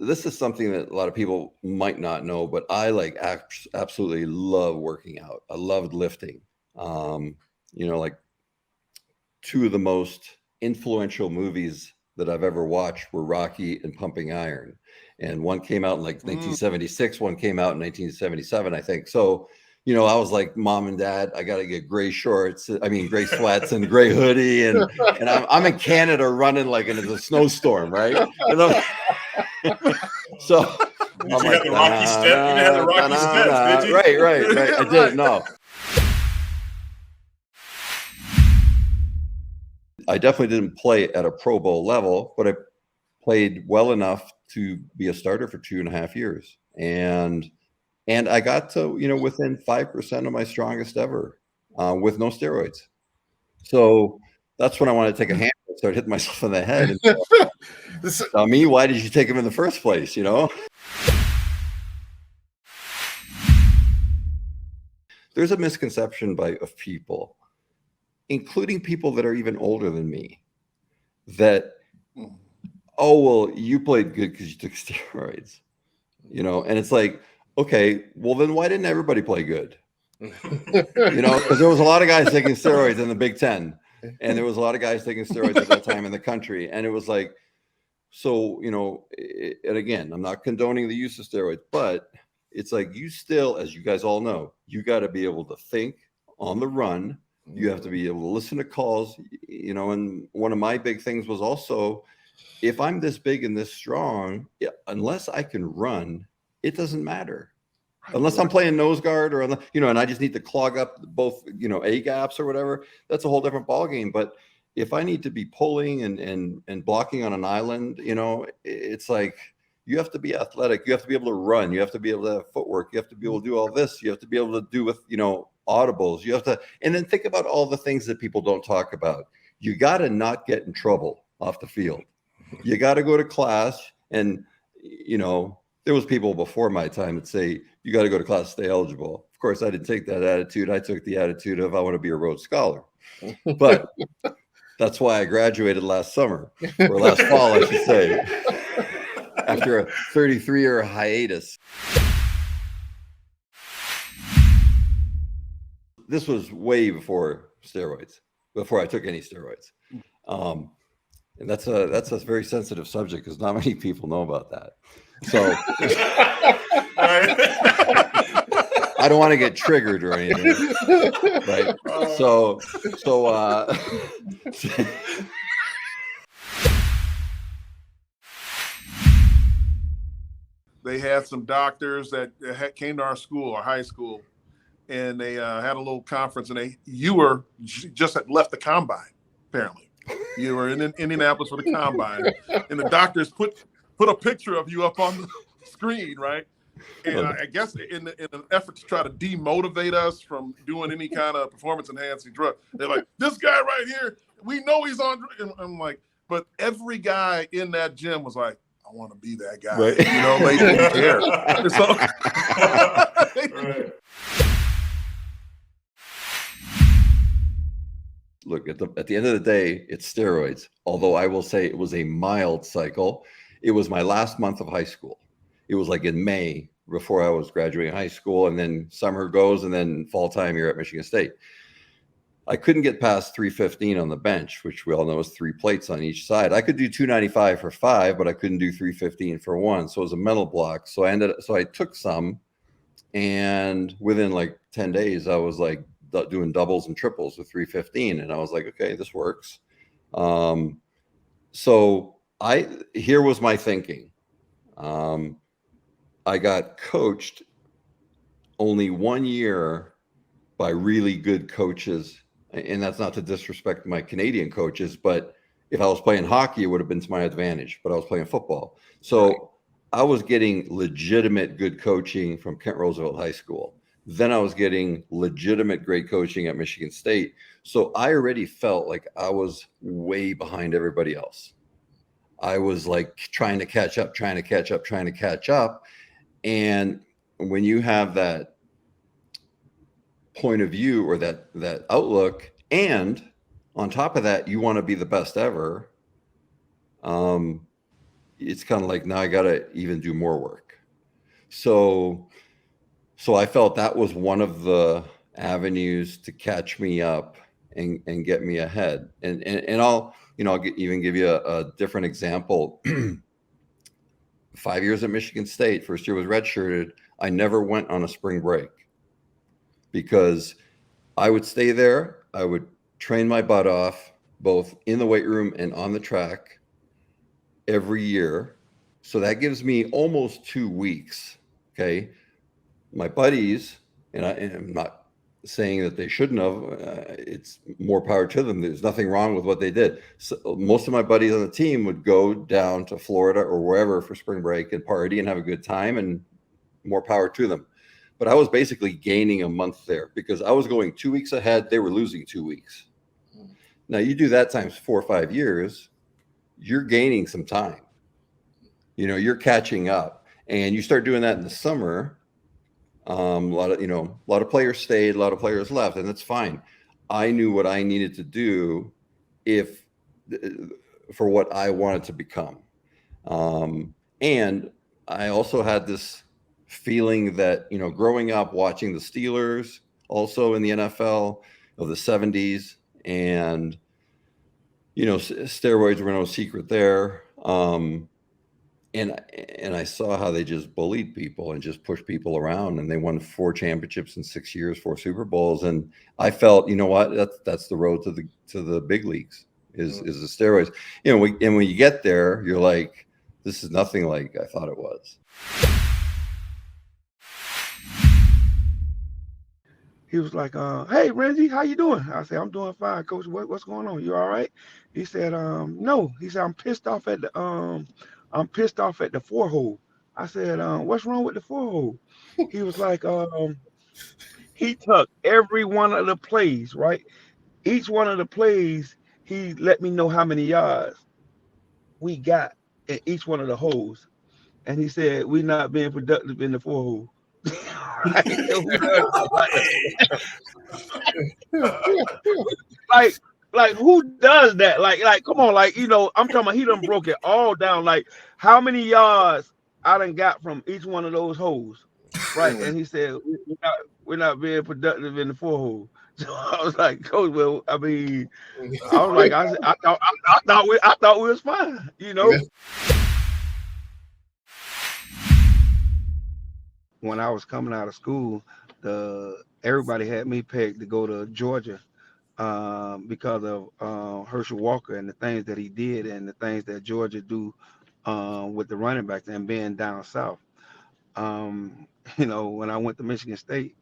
this is something that a lot of people might not know, but I like absolutely love working out. I loved lifting. Like two of the most influential movies that I've ever watched were Rocky and Pumping Iron. And one came out in like 1976, one came out in 1977, I think. So, I was like, Mom and Dad, I got to get gray shorts. I mean, gray sweats and gray hoodie. And I'm in Canada running like in a snowstorm, right? So did you have the Rocky step? You didn't have the Rocky steps, did you? Right. I didn't know. I definitely didn't play at a Pro Bowl level, but I played well enough to be a starter for 2.5 years. And I got to, within 5% of my strongest ever with no steroids. So that's when I wanted to take a hammer and start hitting myself in the head. And tell me, why did you take him in the first place, There's a misconception of people, including people that are even older than me, that, oh, well, you played good because you took steroids, and it's like, okay, well, then why didn't everybody play good? Because there was a lot of guys taking steroids in the Big Ten, and there was a lot of guys taking steroids at that time in the country. And it was like, so, and again, I'm not condoning the use of steroids, but it's like, you still, as you guys all know, you got to be able to think on the run. You have to be able to listen to calls, and one of my big things was also, if I'm this big and this strong, unless I can run, it doesn't matter. Unless I'm playing nose guard or, and I just need to clog up both, A gaps or whatever, that's a whole different ballgame. But if I need to be pulling and blocking on an island, it's like, you have to be athletic. You have to be able to run. You have to be able to have footwork. You have to be able to do all this. You have to be able to do with, audibles. You have to, and then think about all the things that people don't talk about. You got to not get in trouble off the field. You got to go to class, and, there was people before my time that say, you got to go to class, stay eligible. Of course, I didn't take that attitude. I took the attitude of, I want to be a Rhodes Scholar. But that's why I graduated last summer, or last fall, I should say, after a 33-year hiatus. This was way before steroids, before I took any steroids. And that's a very sensitive subject because not many people know about that. So I don't want to get triggered or anything, right? So they had some doctors that came to our school, our high school, and they had a little conference, and you were just had left the combine, apparently. You were in Indianapolis for the combine, and the doctors put a picture of you up on the screen, right? And I guess in an effort to try to demotivate us from doing any kind of performance-enhancing drug, they're like, this guy right here, we know he's on. And I'm like, but every guy in that gym was like, I want to be that guy. Right. They didn't care. Right. Look, at the end of the day, it's steroids. Although I will say it was a mild cycle. It was my last month of high school. It was like in May before I was graduating high school, and then summer goes, and then fall time you're at Michigan State. I couldn't get past 315 on the bench, which we all know is 3 plates on each side. I could do 295 for 5, but I couldn't do 315 for 1. So it was a mental block. So I took some, and within like 10 days, I was like doing doubles and triples with 315. And I was like, okay, this works. So here was my thinking. I got coached only 1 year by really good coaches. And that's not to disrespect my Canadian coaches, but if I was playing hockey, it would have been to my advantage, but I was playing football. So I was getting legitimate good coaching from Kent Roosevelt High School. Then I was getting legitimate great coaching at Michigan State. So I already felt like I was way behind everybody else. I was like trying to catch up. And when you have that point of view or that outlook, and on top of that, you want to be the best ever, it's kind of like now I got to even do more work. So I felt that was one of the avenues to catch me up and get me ahead. And I'll even give you a different example. 5 years at Michigan State, first year was redshirted. I never went on a spring break because I would stay there. I would train my butt off, both in the weight room and on the track every year. So that gives me almost 2 weeks. Okay. My buddies, and I'm not saying that they shouldn't have, it's more power to them. There's nothing wrong with what they did. So most of my buddies on the team would go down to Florida or wherever for spring break and party and have a good time, and more power to them. But I was basically gaining a month there because I was going 2 weeks ahead. They were losing 2 weeks. Now you do that times 4 or 5 years, you're gaining some time. You're catching up, and you start doing that in the summer. A lot of players stayed, a lot of players left, and that's fine. I knew what I needed to do for what I wanted to become. And I also had this feeling that, growing up watching the Steelers also in the NFL of the 70s, and, steroids were no secret there. And I saw how they just bullied people and just pushed people around, and they won 4 championships in 6 years, 4 Super Bowls. And I felt, that's the road to the big leagues is the steroids. And when you get there, you're like, this is nothing like I thought it was. He was like, hey, Reggie, how you doing? I said, I'm doing fine, Coach. What's going on? You all right? He said, no. He said, I'm pissed off at the 4-hole. I said, what's wrong with the 4-hole? He was like, he took every one of the plays, right? Each one of the plays, he let me know how many yards we got in each one of the holes. And he said, we're not being productive in the 4-hole. Like who does that? Like come on, I'm talking about he done broke it all down. Like how many yards I done got from each one of those holes, right? And he said we're not being productive in the 4-hole. So I was like, Coach, well, I mean, I was like, I thought we was fine, When I was coming out of school, everybody had me pegged to go to Georgia because of Herschel Walker and the things that he did and the things that Georgia do with the running backs and being down south. When I went to Michigan State,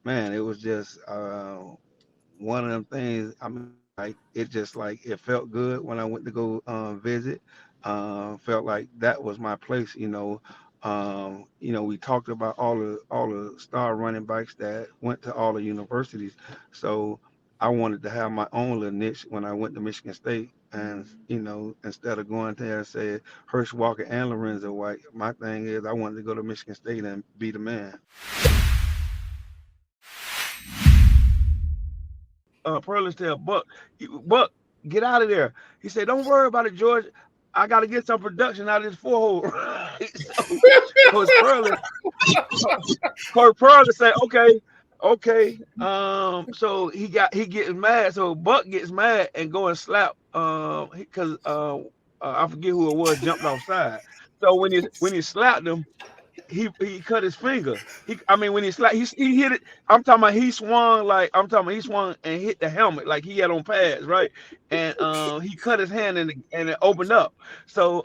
man, it was just one of them things. I mean, like it felt good when I went to go visit. Felt like that was my place, we talked about all the star running backs that went to all the universities. So I wanted to have my own little niche when I went to Michigan State. And, instead of going there and say Herschel Walker and Lorenzo White, my thing is I wanted to go to Michigan State and be the man. Perlis tell Buck, get out of there. He said, don't worry about it, George. I got to get some production out of this 4-hole. Coach Perlis said, okay. So he getting mad. So Buck gets mad and go and slap because I forget who it was, jumped offside. So when he slapped him, he cut his finger. When he slapped, he hit it. I'm talking about he swung and hit the helmet like he had on pads, right? And he cut his hand and it opened up. So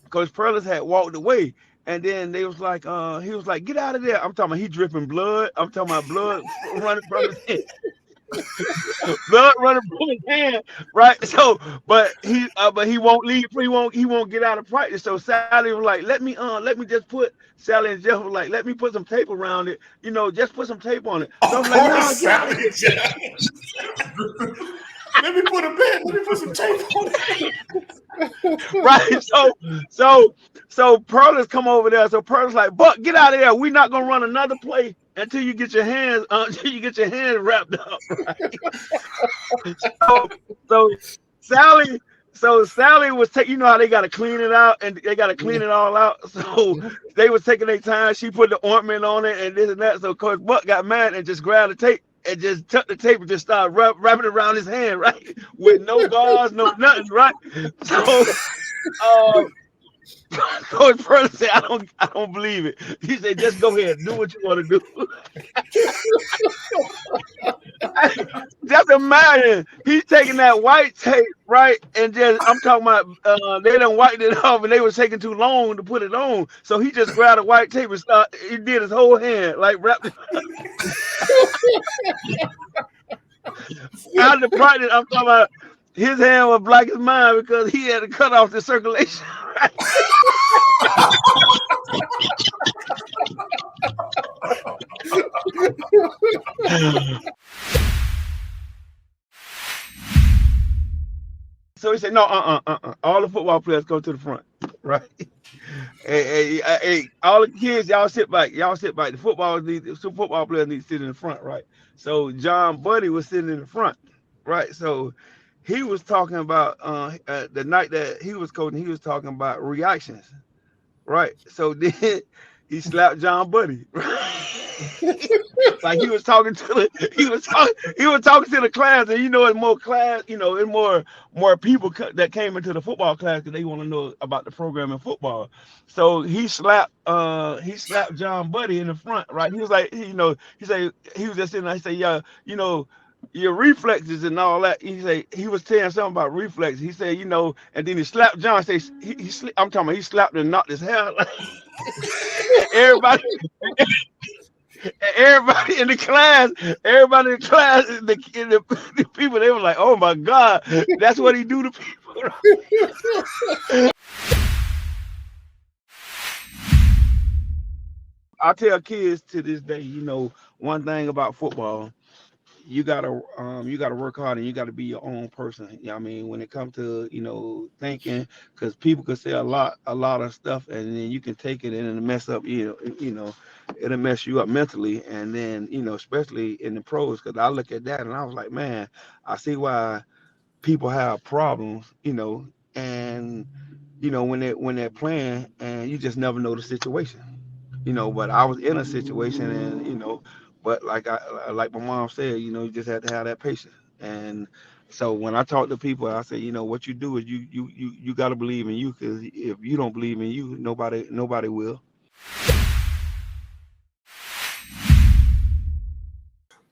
Coach Perlis had walked away, and then they was like, he was like, get out of there. I'm talking about he dripping blood. I'm talking about blood running from his head. Blood running from his hand, right? So, but he won't leave. He won't get out of practice. So Sally was like, let me just put Sally and Jeff was like, let me put some tape around it. Just put some tape on it. So I was like, no, Sally and Jeff. Let me put some tape on it. Right. So Perlis come over there. So Perlis like, Buck, get out of there. We're not gonna run another play until you get your hands wrapped up. Right? So Sally So Sally was taking, you know how they got to clean it out and they got to clean it all out. So they was taking their time. She put the ointment on it and this and that. So Coach Buck got mad and just grabbed the tape and just took the tape and just started wrapping it around his hand, right? With no gauze, no nothing, right? So Coach Pearl said, I don't believe it. He said, just go ahead, do what you want to do. Just imagine he's taking that white tape, right? And just I'm talking about they done wiped it off and they was taking too long to put it on. So he just grabbed a white tape and he did his whole hand, like wrapped it. Out of the practice, I'm talking about his hand was black as mine because he had to cut off the circulation. Right? So he said, no, all the football players go to the front, right? Hey, all the kids, y'all sit back. The football players need to sit in the front, right? So John Buddy was sitting in the front, right? So he was talking about the night that he was coaching, he was talking about reactions, right? So then he slapped John Buddy, right? Like he was talking to the class, and it's more class, it's more people that came into the football class because they want to know about the program in football. So he slapped John Buddy in the front, right? He was like, he said he was just sitting there, he said, yeah, your reflexes and all that. He said he was saying something about reflexes. He said, and then he slapped John. Say I'm talking about he slapped and knocked his hair. Everybody in the class, the people, they were like, oh my God, that's what he do to people. I tell kids to this day, one thing about football, you gotta work hard and you gotta be your own person. I mean, when it comes to thinking, because people could say a lot of stuff, and then you can take it and it'll mess up. It'll mess you up mentally, and then especially in the pros, because I look at that and I was like, man, I see why people have problems. And when they're playing, and you just never know the situation. But I was in a situation, and but like my mom said, you just have to have that patience. And so when I talk to people, I say, what you do is you got to believe in you, because if you don't believe in you, nobody will.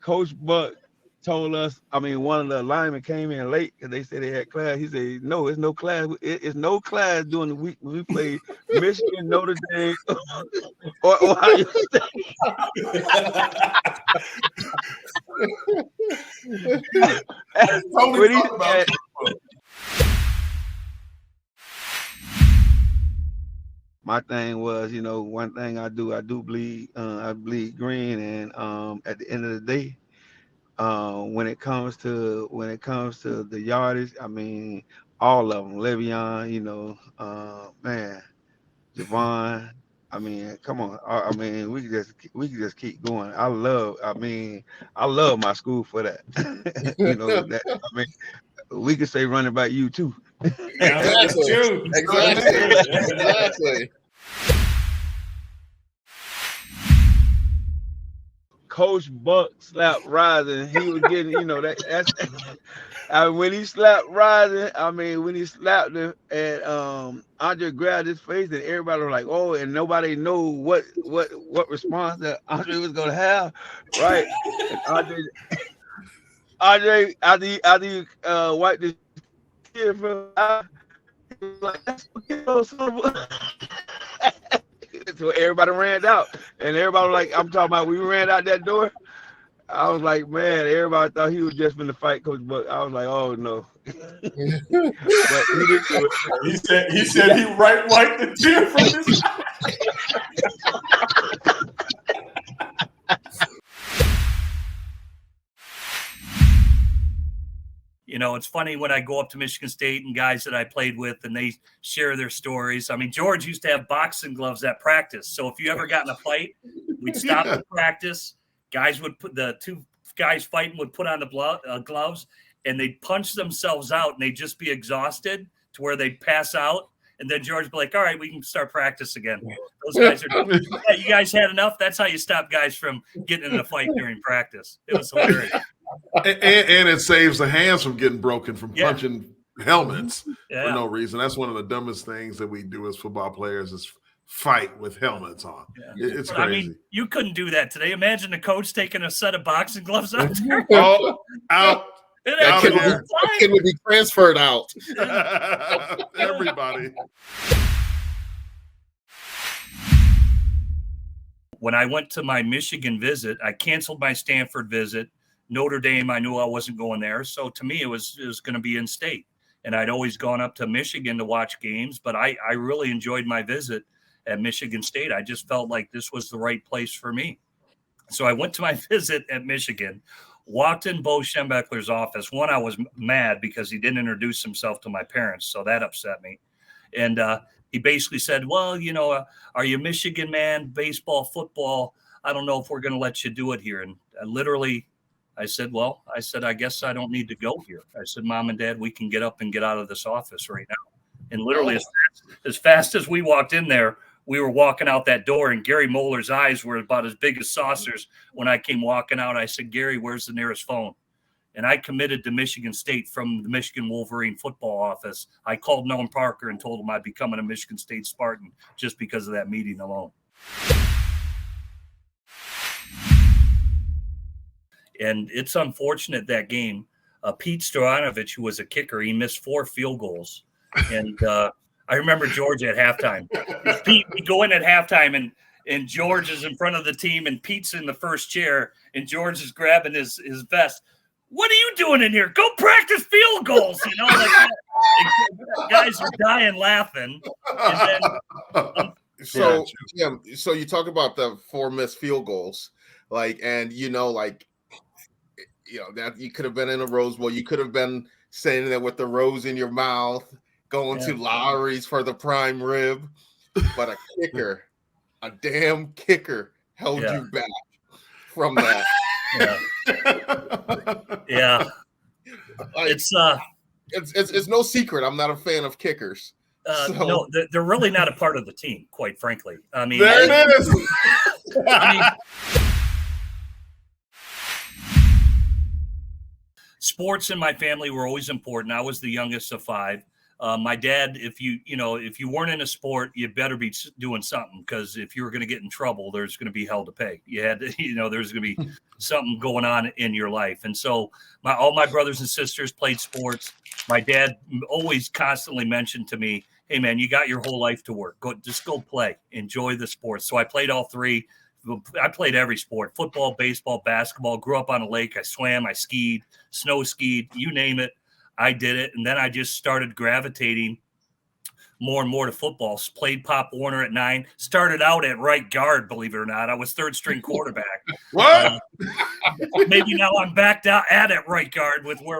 Coach Buck told us, one of the linemen came in late because they said they had class. He said, no, it's no class. It's no class during the week when we play Michigan, Notre Dame, or Ohio State. My thing was, one thing I do bleed. I bleed green, and at the end of the day, when it comes to the yardage, all of them, Le'Veon, man, Javon. Come on. We can just keep going. I love my school for that. We could say running back you too. Exactly. Coach Buck slapped Rising. He was getting, that's when he slapped Rising, when he slapped him, and Andre grabbed his face, and everybody was like, oh, and nobody knew what response that Andre was gonna have, right? And Andre after wiped his tear from he was like, that's okay, son. So everybody ran out, and everybody was like, I'm talking about, we ran out that door. I was like, man, everybody thought he was just going to fight Coach Buck. I was like, oh no. But he didn't do it. He said he wiped the tear from his eye. It's funny when I go up to Michigan State and guys that I played with and they share their stories. George used to have boxing gloves at practice. So if you ever got in a fight, we'd stop the practice. Guys would the two guys fighting would put on the gloves, and they'd punch themselves out and they'd just be exhausted. to where they'd pass out. And then George would be like, all right, we can start practice again. Those guys are, yeah, you guys had enough? That's how you stop guys from getting in a fight during practice. It was hilarious. And it saves the hands from getting broken from punching helmets for no reason. That's one of the dumbest things that we do as football players is fight with helmets on. Yeah. It's crazy. I mean, you couldn't do that today. Imagine the coach taking a set of boxing gloves out there. Oh, out. That kid would be transferred out. Everybody. When I went to my Michigan visit, I canceled my Stanford visit. Notre Dame, I knew I wasn't going there. So to me, it was going to be in state. And I'd always gone up to Michigan to watch games, but I really enjoyed my visit at Michigan State. I just felt like this was the right place for me. So I went to my visit at Michigan, walked in Bo Schembechler's office. One, I was mad because he didn't introduce himself to my parents, so that upset me. And he basically said, well, you know, are you a Michigan man, baseball, football? I don't know if we're going to let you do it here. And I said, I guess I don't need to go here. I said, Mom and Dad, we can get up and get out of this office right now. And literally as fast as we walked in there, we were walking out that door, and Gary Moeller's eyes were about as big as saucers. When I came walking out, I said, Gary, where's the nearest phone? And I committed to Michigan State from the Michigan Wolverine football office. I called Noam Parker and told him I'd becoming a Michigan State Spartan just because of that meeting alone. And it's unfortunate that game. Pete Stoyanovich, who was a kicker, he missed 4 field goals. And I remember George at halftime. Pete, we go in at halftime, and George is in front of the team, and Pete's in the first chair, and George is grabbing his vest. What are you doing in here? Go practice field goals, you know. Like, guys are dying laughing. And then, so you talk about the 4 missed field goals, and that you could have been in a Rose Bowl. You could have been standing there with the rose in your mouth, going to Lowry's for the prime rib, but a damn kicker held you back from that. It's no secret I'm not a fan of kickers. No, they're really not a part of the team, quite frankly. I mean, there it is. Sports in my family were always important. I was the youngest of 5. My dad, if you weren't in a sport, you better be doing something, because if you were going to get in trouble, there's going to be hell to pay. You had to, there's going to be something going on in your life. And so all my brothers and sisters played sports. My dad always constantly mentioned to me, hey man, you got your whole life to work. Just go play, enjoy the sports. So I played all 3. I played every sport: football, baseball, basketball. Grew up on a lake. I swam, I skied, snow skied, you name it. I did it. And then I just started gravitating more and more to football. Played Pop Warner at 9. Started out at right guard, believe it or not. I was 3rd string quarterback. What? Maybe now I'm back down at right guard with where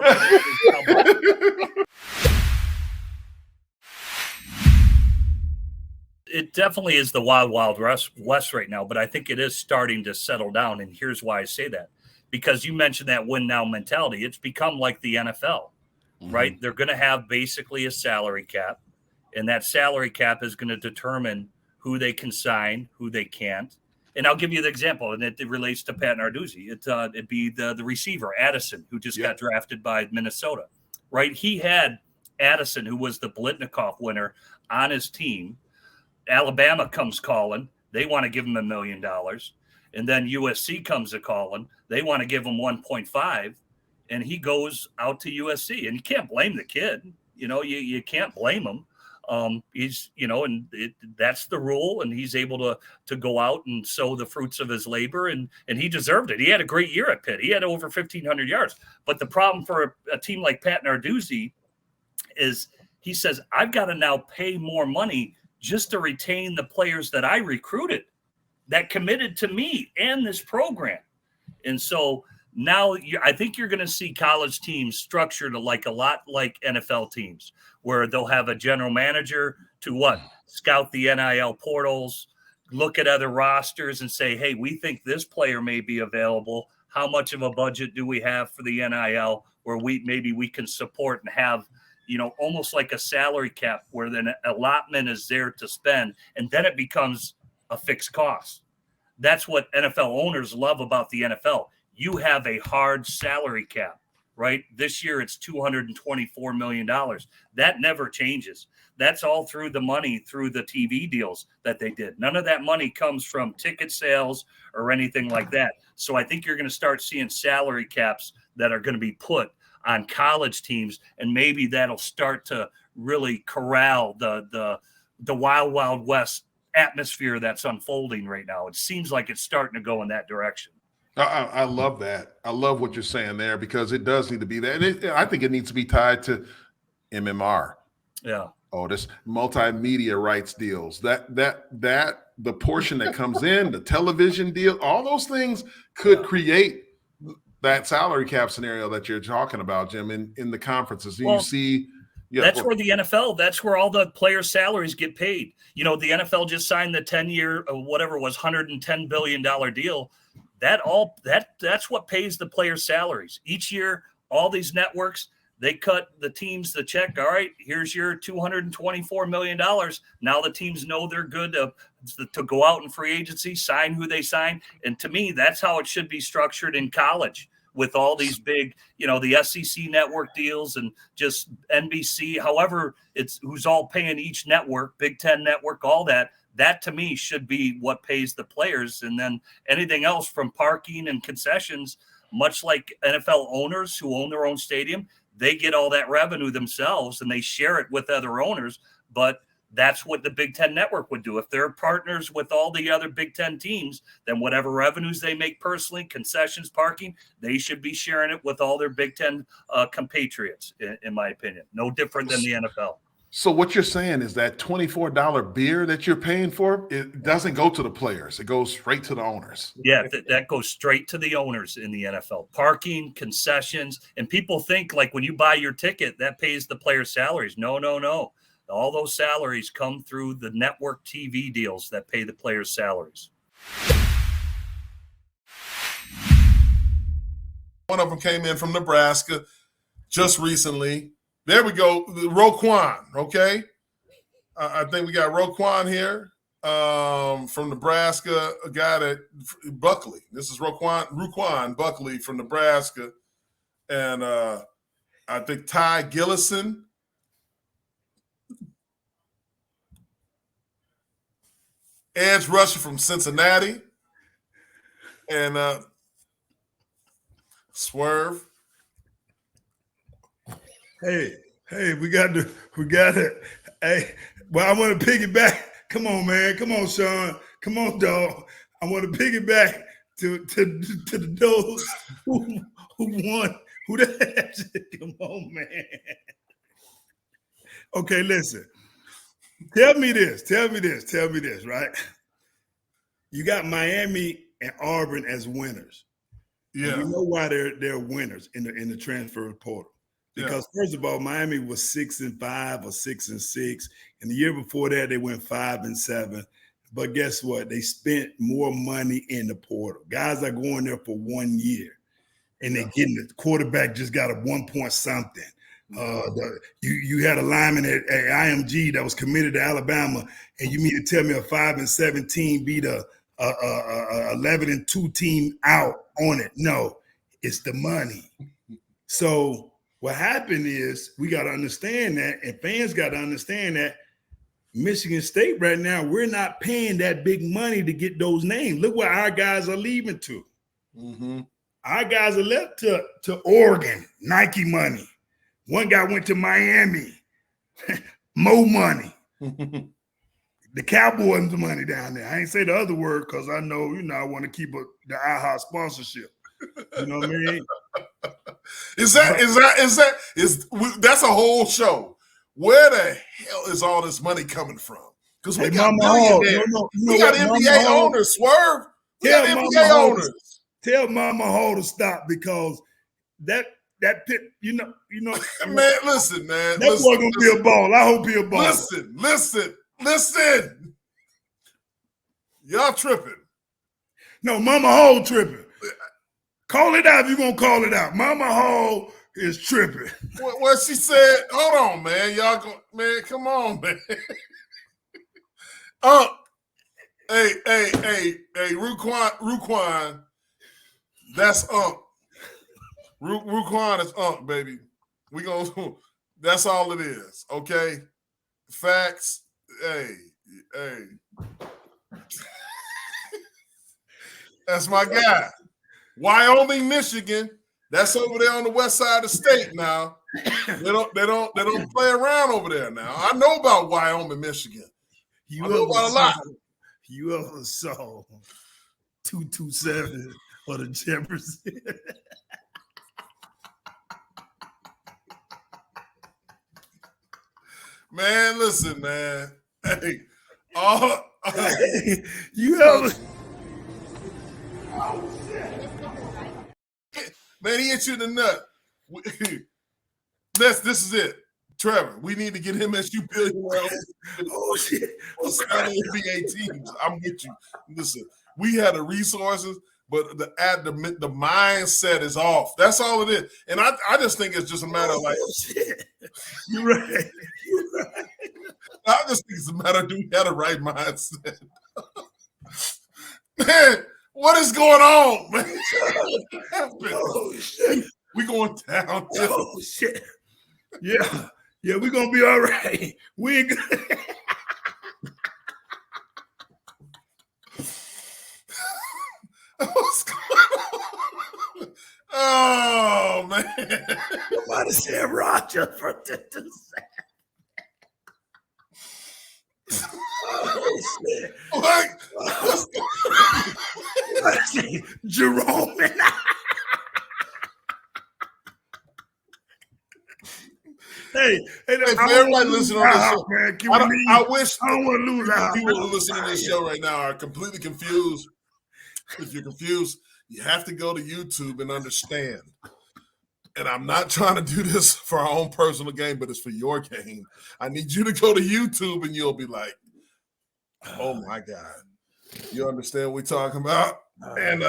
it definitely is the wild, wild west right now, but I think it is starting to settle down. And here's why I say that. Because you mentioned that win now mentality. It's become like the NFL. Right? They're going to have basically a salary cap, and that salary cap is going to determine who they can sign, who they can't. And I'll give you the example, and it relates to Pat Narduzzi. It'd be the receiver, Addison, who just got drafted by Minnesota, right? He had Addison, who was the Blitnikoff winner, on his team. Alabama comes calling. They want to give him $1 million. And then USC comes a calling. They want to give him 1.5. And he goes out to USC, and you can't blame the kid. You can't blame him. He's, that's the rule, and he's able to go out and sow the fruits of his labor, and he deserved it. He had a great year at Pitt. He had over 1,500 yards. But the problem for a team like Pat Narduzzi is he says, I've got to now pay more money just to retain the players that I recruited, that committed to me and this program. And so now I think you're going to see college teams structured a lot like NFL teams, where they'll have a general manager to scout the NIL portals, look at other rosters and say, hey, we think this player may be available. How much of a budget do we have for the NIL where we can support and have, almost like a salary cap where then allotment is there to spend, and then it becomes a fixed cost. That's what NFL owners love about the NFL. You have a hard salary cap, right? This year it's $224 million. That never changes. That's all through the money, through the TV deals that they did. None of that money comes from ticket sales or anything like that. So I think you're going to start seeing salary caps that are going to be put on college teams, and maybe that'll start to really corral the wild, wild west atmosphere that's unfolding right now. It seems like it's starting to go in that direction. I love that. I love what you're saying there, because it does need to be that. And I think it needs to be tied to MMR. Yeah. Oh, this multimedia rights deals, that the portion that comes in, the television deal, all those things could create that salary cap scenario that you're talking about, Jim, in the conferences. Well, you see, that's where the NFL, that's where all the players' salaries get paid. The NFL just signed the 10-year, whatever it was, $110 billion deal. That's what pays the players' salaries. Each year, all these networks, they cut the teams the check. All right, here's your $224 million. Now the teams know they're good to go out in free agency, sign who they sign. And to me, that's how it should be structured in college, with all these big, the SEC network deals and just NBC, however it's who's all paying each network, Big Ten network, all that. That to me should be what pays the players. And then anything else from parking and concessions, much like NFL owners who own their own stadium, they get all that revenue themselves and they share it with other owners. But that's what the Big Ten network would do. If they're partners with all the other Big Ten teams, then whatever revenues they make personally, concessions, parking, they should be sharing it with all their Big Ten compatriots, in my opinion. No different than the NFL. So what you're saying is that $24 beer that you're paying for, it doesn't go to the players. It goes straight to the owners. Yeah, that goes straight to the owners in the NFL. Parking, concessions, and people think like when you buy your ticket, that pays the players' salaries. No. All those salaries come through the network TV deals that pay the players' salaries. One of them came in from Nebraska just recently. There we go. Roquan, okay? I think we got Roquan here from Nebraska, a guy that Buckley. This is Roquan Buckley from Nebraska. And I think Ty Gillison. Edge rusher from Cincinnati. And Swerve. Hey, we got it. Hey, well, I want to piggyback. Come on, man. Come on, Sean. Come on, dog. I want to piggyback to the Dogs who won. Who the heck? Come on, man. Okay, listen. Tell me this, right? You got Miami and Auburn as winners. Yeah. And you know why they're winners in the transfer portal. Because first of all, Miami was 6-5 or 6-6, and the year before that they went 5-7. But guess what? They spent more money in the portal. Guys are going there for 1 year, and they're getting the quarterback just got a 1 point something. You had a lineman at IMG that was committed to Alabama, and you mean to tell me a 5-7 team beat a 11-2 team out on it? No, it's the money. So what happened is we got to understand that, and fans got to understand that Michigan State right now, we're not paying that big money to get those names. Look where our guys are leaving to. Mm-hmm. Our guys are left to Oregon, Nike money. One guy went to Miami, Mo money. The Cowboys money down there. I ain't say the other word because I know, I want to keep the IHOP sponsorship. You know what I mean? That's a whole show. Where the hell is all this money coming from? Because we got millionaires. We got NBA owners, Swerve. We got NBA owners. Tell Mama Hall to stop, because that pit, man, listen, man. That boy gonna be a ball. I hope he a ball. Listen. Y'all tripping. No, Mama Hall tripping. Call it out if you're gonna call it out. Mama Hall It's tripping. What she said? Hold on, man. Y'all go, man. Come on, man. Hey, Ruquan. That's Ruquan is baby. We gonna. That's all it is. Okay. Facts. Hey. That's my guy. Wyoming, Michigan. That's over there on the west side of the state now. They don't play around over there now. I know about Wyoming, Michigan. I know about a lot. You ever saw 227 or the Jefferson? Man, listen, man. Hey, you ever? Man, he hit you in the nut. This is it. Trevor, we need to get MSU billionaire. Oh, shit. NBA teams. I'm with you. Listen, we had the resources, but the mindset is off. That's all it is. And I just think it's just a matter of like, shit. You're right. I just think it's a matter of do we have the right mindset? Man, what is going on, man? Oh, shit. We going down. Oh, shit. Yeah, we're gonna be all right. We ain't gonna... What's going on? Oh man. Somebody said Roger for the oh shit. What? Jerome and Hey, for everybody listening on this show, man, I wish I don't want to lose out. People listening to this show right now are completely confused. If you're confused, you have to go to YouTube and understand. And I'm not trying to do this for our own personal gain, but it's for your gain. I need you to go to YouTube and you'll be like, oh my God. You understand what we're talking about? And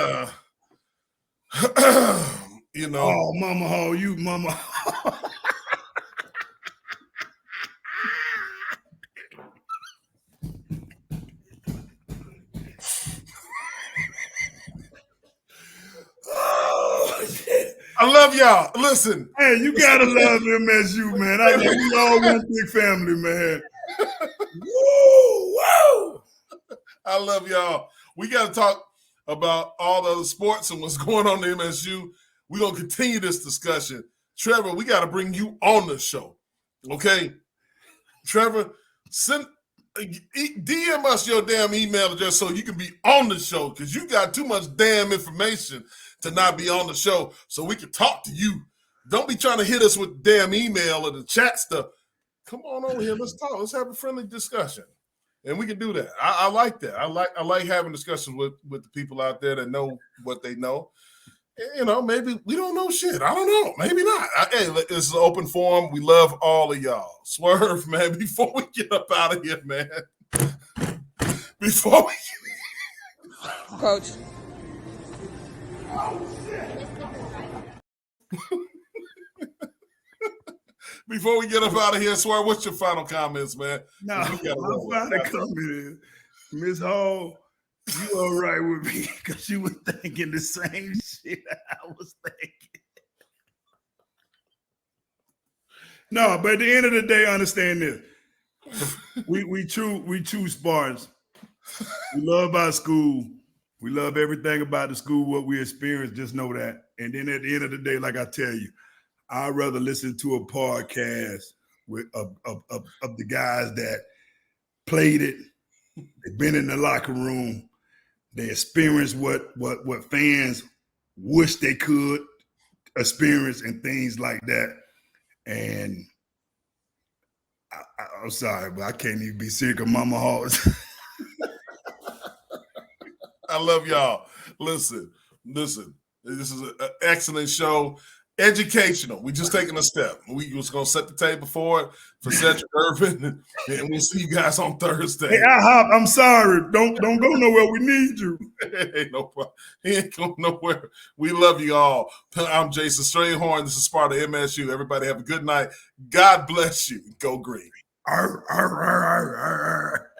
you know. Oh, Mama Ho, you Mama. Oh, shit. I love y'all. Listen. Hey, you gotta love MSU, man. I know we all one big family, man. Woo! I love y'all. We got to talk about all the other sports and what's going on in MSU. We're going to continue this discussion. Trevor, we got to bring you on the show. Okay? Trevor, DM us your damn email address so you can be on the show because you got too much damn information to not be on the show so we can talk to you. Don't be trying to hit us with damn email or the chat stuff. Come on over here. Let's talk. Let's have a friendly discussion. And we can do that. I like that. I like having discussions with the people out there that know what they know. You know, maybe we don't know shit. I don't know. Maybe not. Hey, this is an open forum. We love all of y'all. Swerve, man, before we get up out of here, man. Before we Coach. Before we get up out of here, Swerve, what's your final comments, man? No, my final comment is, Miss Hall, you all right with me because you were thinking the same shit I was thinking. No, but at the end of the day, understand this. We choose Spartans. We love our school. We love everything about the school, what we experience, just know that. And then at the end of the day, like I tell you, I'd rather listen to a podcast with of the guys that played it. They've been in the locker room. They experienced what fans wish they could experience and things like that. And I'm sorry, but I can't even be sick of Mama Hawks. I love y'all. Listen. This is an excellent show. educational. We just taking a step. We was gonna set the table for it for Sedrick, Irvin, and we'll see you guys on Thursday. Hey, I'm sorry. Don't go nowhere. We need you. Hey, no problem. He ain't going nowhere. We love you all. I'm Jason Strayhorn. This is Sparta MSU. Everybody have a good night. God bless you. Go green. Arr, arr, arr, arr, arr.